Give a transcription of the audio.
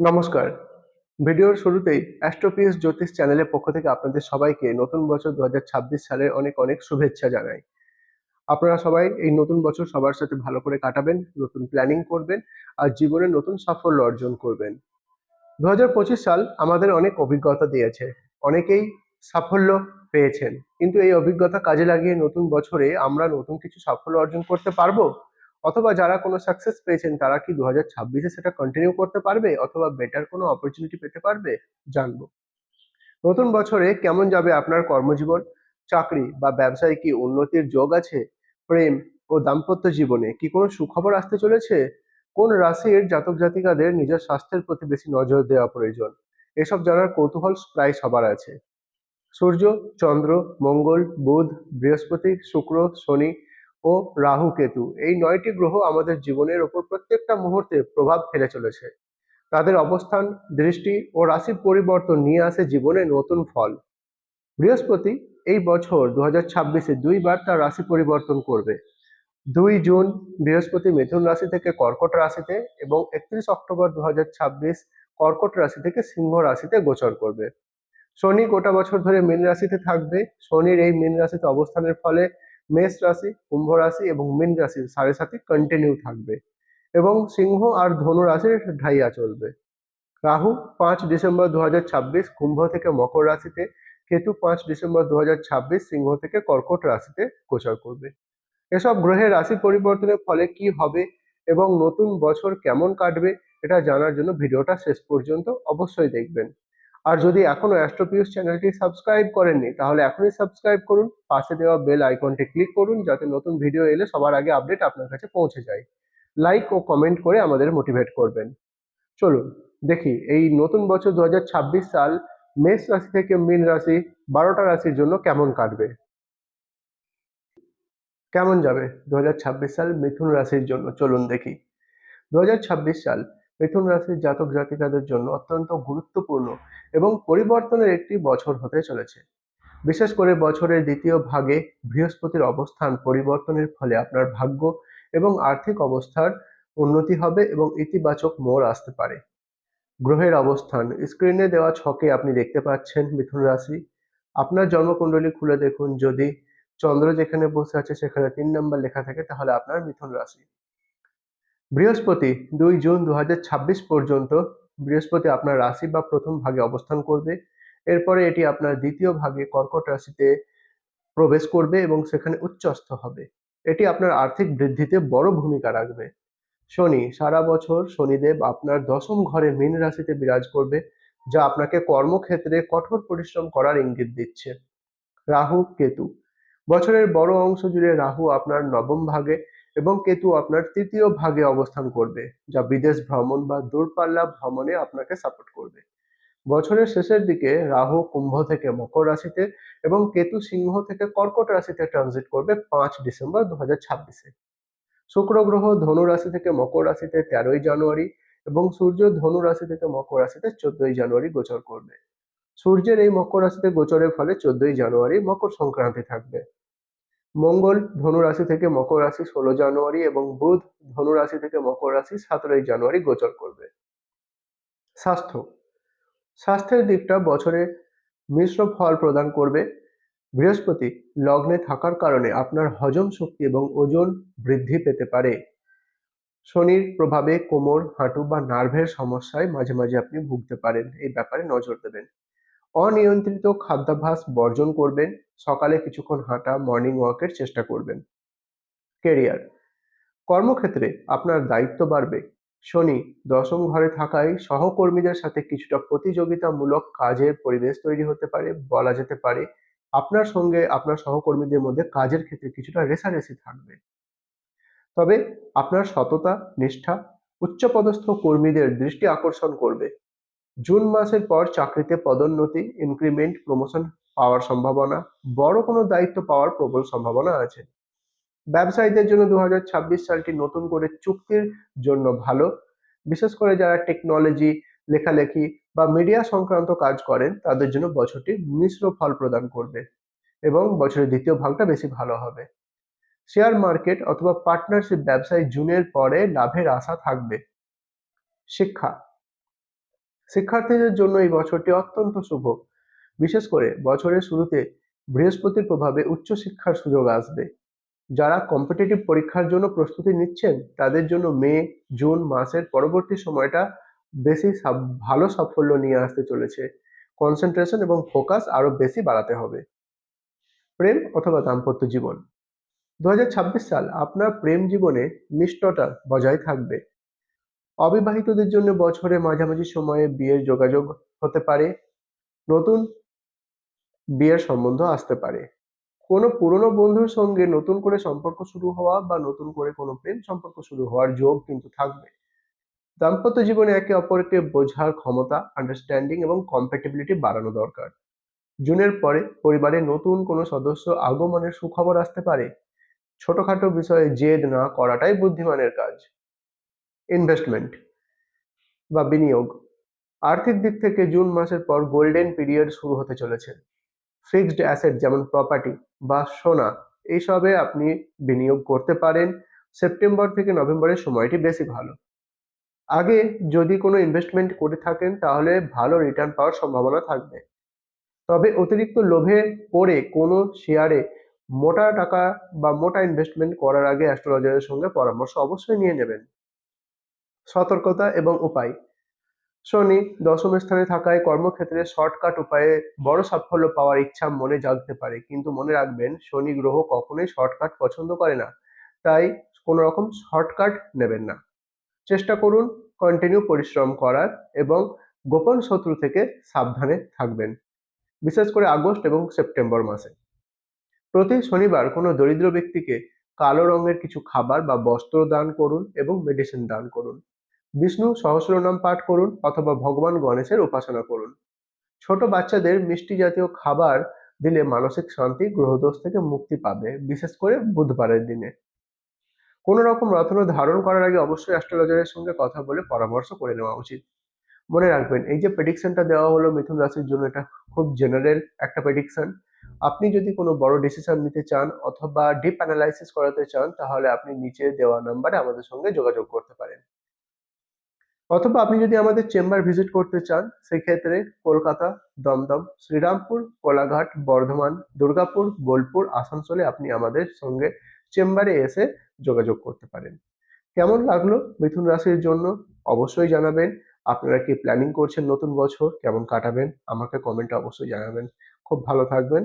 নমস্কার। ভিডিওর শুরুতেই অ্যাস্ট্রোপিএস জ্যোতিষ চ্যানেলের পক্ষ থেকে আপনাদের সবাইকে নতুন বছর ২০২৬ সালের অনেক অনেক শুভেচ্ছা জানাই। আপনারা সবাই এই নতুন বছর সবার সাথে ভালো করে কাটাবেন, নতুন প্ল্যানিং করবেন আর জীবনে নতুন সাফল্য অর্জন করবেন। ২০২৫ সাল আমাদের অনেক অভিজ্ঞতা দিয়েছে। অনেকেই সাফল্য পেয়েছেন। কিন্তু এই অভিজ্ঞতা কাজে লাগিয়ে নতুন বছরে আমরা নতুন কিছু সাফল্য অর্জন করতে পারবো? অথবা যারা কোনো সাকসেস পেয়েছেন তারা কি ২০২৬ এ সেটা কন্টিনিউ করতে পারবে অথবা বেটার কোনো অপরচুনিটি পেতে পারবে? জানবো। নতুন বছরে কেমন যাবে আপনার কর্মজীবন? চাকরি বা ব্যবসায় কি উন্নতির যোগ আছে? প্রেম ও দাম্পত্য জীবনে কি কোনো সুখবর আসতে চলেছে? কোন রাশির জাতক জাতিকাদের নিজের স্বাস্থ্যের প্রতি বেশি নজর দেওয়া প্রয়োজন? এসব জানার কৌতূহল প্রায় সবার আছে। সূর্য, চন্দ্র, মঙ্গল, বুধ, বৃহস্পতি, শুক্র, শনি ও রাহু কেতু এই ৯টি গ্রহ আমাদের জীবনের ওপর প্রত্যেকটা মুহূর্তে প্রভাব ফেলে চলেছে। তাদের অবস্থান, দৃষ্টি ও রাশি পরিবর্তন নিয়ে আসে জীবনে নতুন ফল। বৃহস্পতি এই বছর ২০২৬-এ দুইবার তার রাশি পরিবর্তন করবে। ২ জুন বৃহস্পতি মিথুন রাশি থেকে কর্কট রাশিতে এবং ৩১ অক্টোবর ২০২৬ কর্কট রাশি থেকে সিংহ রাশিতে গোচর করবে। শনি গোটা বছর ধরে মীন রাশিতে থাকবে। শনির এই মীন রাশিতে অবস্থানের ফলে মেষ রাশি, কুম্ভ রাশি এবং মীন রাশির সাড়ে সাথে কন্টিনিউ থাকবে এবং সিংহ আর ধনু রাশির ঢাইয়া চলবে। রাহু ৫ ডিসেম্বর ২০২৬ কুম্ভ থেকে মকর রাশিতে, কেতু ৫ ডিসেম্বর ২০২৬ সিংহ থেকে কর্কট রাশিতে গোচর করবে। এসব গ্রহের রাশি পরিবর্তনের ফলে কি হবে এবং নতুন বছর কেমন কাটবে এটা জানার জন্য ভিডিওটা শেষ পর্যন্ত অবশ্যই দেখবেন। আর যদি এখনো অ্যাস্ট্রোপিউস চ্যানেলটি সাবস্ক্রাইব করেননি তাহলে এখনই সাবস্ক্রাইব করুন, পাশে দেওয়া বেল আইকনটি ক্লিক করুন যাতে নতুন ভিডিও এলে সবার আগে আপডেট আপনার কাছে পৌঁছে যায়। লাইক ও কমেন্ট করে আমাদের মোটিভেট করবেন। চলুন দেখি এই নতুন বছর ২০২৬ সাল মেষ রাশি থেকে মীন রাশি ১২টা রাশির জন্য কেমন কাটবে। কেমন যাবে ২০২৬ সাল মিথুন রাশির জন্য? চলুন দেখি। ২০২৬ সাল মিথুন রাশির জাতক জাতিকাদের জন্য অত্যন্ত গুরুত্বপূর্ণ এবং পরিবর্তনের একটি বছর হতে চলেছে। বিশেষ করে বছরের দ্বিতীয় ভাগে বৃহস্পতির অবস্থান পরিবর্তনের ফলে আপনার ভাগ্য এবং আর্থিক অবস্থার উন্নতি হবে এবং ইতিবাচক মোড় আসতে পারে। গ্রহের অবস্থান স্ক্রিনে দেওয়া ছকে আপনি দেখতে পাচ্ছেন মিথুন রাশি। আপনার জন্মকুণ্ডলী খুলে দেখুন, যদি চন্দ্র যেখানে বসে আছে সেখানে ৩ নম্বর লেখা থাকে তাহলে আপনার মিথুন রাশি। বৃহস্পতি ২ জুন ২০২৬ পর্যন্ত বৃহস্পতি আপনার রাশি বা প্রথম ভাগে অবস্থান করবে। এরপরে এটি আপনার দ্বিতীয় ভাগে কর্কট রাশিতে প্রবেশ করবে এবং সেখানে উচ্চস্থ হবে। এটি আপনার আর্থিক বৃদ্ধিতে বড় ভূমিকা রাখবে। শনি সারা বছর শনিদেব আপনার দশম ঘরে মীন রাশিতে বিরাজ করবে, যা আপনাকে কর্মক্ষেত্রে কঠোর পরিশ্রম করার ইঙ্গিত দিচ্ছে। রাহু কেতু বছরের বড় অংশ জুড়ে রাহু আপনার নবম ভাগে এবং কেতু আপনার তৃতীয় ভাগে অবস্থান করবে, যা বিদেশ ভ্রমণ বা দূরপাল্লা ভ্রমণে আপনাকে সাপোর্ট করবে। বছরের শেষের দিকে রাহু কুম্ভ থেকে মকর রাশিতে এবং কেতু সিংহ থেকে কর্কট রাশিতে ট্রানজিট করবে ৫ ডিসেম্বর ২০২৬-এ। শুক্র গ্রহ ধনু রাশি থেকে মকর রাশিতে ১৩ই জানুয়ারি এবং সূর্য ধনু রাশি থেকে মকর রাশিতে ১৪ই জানুয়ারি গোচর করবে। সূর্যের এই মকর রাশিতে গোচরের ফলে ১৪ই জানুয়ারি মকর সংক্রান্তি থাকবে। মঙ্গল ধনু রাশি থেকে মকর রাশি ১৬ জানুয়ারি এবং বুধ ধনু রাশি থেকে মকর রাশি ১৭ই জানুয়ারি গোচর করবে। স্বাস্থ্য স্বাস্থ্যের দিকটা বছরে মিশ্র ফল প্রদান করবে। বৃহস্পতি লগ্নে থাকার কারণে আপনার হজম শক্তি এবং ওজন বৃদ্ধি পেতে পারে। শনির প্রভাবে কোমর, হাঁটু বা নার্ভের সমস্যায় মাঝে মাঝে আপনি ভুগতে পারেন, এই ব্যাপারে নজর দেবেন। অনিয়ন্ত্রিত খাদ্যাভ্যাস বর্জন করবেন। সকালে কিছুক্ষণ হাঁটা, মর্নিং ওয়াকের চেষ্টা করবেন। কেরিয়ার কর্মক্ষেত্রে আপনার দায়িত্ব বাড়বে। শনি দশম ঘরে থাকায় সহকর্মীদের সাথে কিছুটা প্রতিযোগিতামূলক কাজের পরিবেশ তৈরি হতে পারে, বলা যেতে পারে আপনার সঙ্গে আপনার সহকর্মীদের মধ্যে কাজের ক্ষেত্রে কিছুটা রেষারেষি থাকবে। তবে আপনার সততা, নিষ্ঠা উচ্চপদস্থ কর্মীদের দৃষ্টি আকর্ষণ করবে। জুন মাসের পর চাকরিতে পদোন্নতি, ইনক্রিমেন্ট, প্রমোশন পাওয়ার সম্ভাবনা, বড় কোনো দায়িত্ব পাওয়ার প্রবল সম্ভাবনা আছে। ব্যবসায়ীদের জন্য ২০২৬ সালটি নতুন করে চুক্তির জন্য ভালো। বিশেষ করে যারা টেকনোলজি, লেখালেখি বা মিডিয়া সংক্রান্ত কাজ করেন তাদের জন্য বছরটি মিশ্র ফল প্রদান করবে এবং বছরের দ্বিতীয় ভাগটা বেশি ভালো হবে। শেয়ার মার্কেট অথবা পার্টনারশিপ ব্যবসায় জুনের পরে লাভের আশা থাকবে। শিক্ষা শিক্ষার্থীদের জন্য এই বছরটি অত্যন্ত শুভ। বিশেষ করে বছরের শুরুতে বৃহস্পতির প্রভাবে উচ্চশিক্ষার সুযোগ আসবে। যারা কম্পিটিটিভ পরীক্ষার জন্য প্রস্তুতি নিচ্ছেন তাদের জন্য মে জুন মাসের পরবর্তী সময়টা বেশি ভালো সাফল্য নিয়ে আসতে চলেছে। কনসেন্ট্রেশন এবং ফোকাস আরো বেশি বাড়াতে হবে। প্রেম অথবা দাম্পত্য জীবন, 2026 সাল আপনার প্রেম জীবনে মিষ্টতা বজায় থাকবে। অবিবাহিতদের জন্য বছরের মাঝামাঝি সময়ে বিয়ের যোগাযোগ হতে পারে। নতুন বিয়ের সম্বন্ধ আসতে পারে। কোনো পুরনো বন্ধুর সঙ্গে নতুন করে সম্পর্ক শুরু হওয়া বা নতুন করে কোনো প্রেম সম্পর্ক শুরু হওয়ার যোগ কিন্তু থাকবে। দাম্পত্য জীবনে একে অপরকে বোঝার ক্ষমতা, আন্ডারস্ট্যান্ডিং এবং কম্প্যাটিবিলিটি বাড়ানো দরকার। জুনের পরে পরিবারের নতুন কোনো সদস্য আগমনের সুখবর আসতে পারে। ছোটখাটো বিষয়ে জেদ না করাটাই বুদ্ধিমানের কাজ। ইনভেস্টমেন্ট বা বিনিয়োগ, আর্থিক দিক থেকে জুন মাসের পর গোল্ডেন পিরিয়ড শুরু হতে চলেছে। ফিক্সড অ্যাসেট যেমন প্রপার্টি বা সোনা, এইসবে আপনি বিনিয়োগ করতে পারেন। সেপ্টেম্বর থেকে নভেম্বরের সময়টি বেশি ভালো। আগে যদি কোনো ইনভেস্টমেন্ট করে থাকেন তাহলে ভালো রিটার্ন পাওয়ার সম্ভাবনা থাকবে। তবে অতিরিক্ত লোভে পড়ে কোনো শেয়ারে মোটা টাকা বা মোটা ইনভেস্টমেন্ট করার আগে অ্যাস্ট্রোলজারের সঙ্গে পরামর্শ অবশ্যই নিয়ে নেবেন। সতর্কতা এবং উপায়, শনি দশম স্থানে থাকায় কর্মক্ষেত্রে শর্টকাট উপায়ে বড় সাফল্য পাওয়ার ইচ্ছা মনে জাগতে পারে, কিন্তু মনে রাখবেন শনি গ্রহ কখনোই শর্টকাট পছন্দ করে না। তাই কোনো রকম শর্টকাট নেবেন না। চেষ্টা করুন কন্টিনিউ পরিশ্রম করার এবং গোপন শত্রু থেকে সাবধানে থাকবেন, বিশেষ করে আগস্ট এবং সেপ্টেম্বর মাসে। প্রতি শনিবার কোনো দরিদ্র ব্যক্তিকে কালো রঙের কিছু খাবার বা বস্ত্র দান করুন এবং মেডিসিন দান করুন। বিষ্ণু সহস্রনাম পাঠ করুন অথবা ভগবান গণেশের উপাসনা করুন। ছোট বাচ্চাদের মিষ্টি জাতীয় খাবার দিলে মানসিক শান্তি, গ্রহদোষ থেকে মুক্তি পাবে, বিশেষ করে বুধবারের দিনে। কোনো রকম রত্ন ধারণ করার আগে অবশ্যই অ্যাস্ট্রোলজারের সঙ্গে কথা বলে পরামর্শ করে নেওয়া উচিত। মনে রাখবেন এই যে প্রেডিকশনটা দেওয়া হলো মিথুন রাশির জন্য, এটা খুব জেনারেল একটা প্রেডিকশন। আপনি যদি কোনো বড় ডিসিশন নিতে চান অথবা ডিপ অ্যানালাইসিস করাতে চান তাহলে আপনি নিচে দেওয়া নাম্বারে আমাদের সঙ্গে যোগাযোগ করতে পারেন। অথবা আপনি যদি আমাদের চেম্বার ভিজিট করতে চান সেক্ষেত্রে কলকাতা, দমদম, শ্রীরামপুর, কোলাঘাট, বর্ধমান, দুর্গাপুর, বোলপুর, আসানসোলে আপনি আমাদের সঙ্গে চেম্বারে এসে যোগাযোগ করতে পারেন। কেমন লাগলো মিথুন রাশির জন্য অবশ্যই জানাবেন। আপনারা কি প্ল্যানিং করছেন নতুন বছর কেমন কাটাবেন আমাকে কমেন্টে অবশ্যই জানাবেন। খুব ভালো থাকবেন।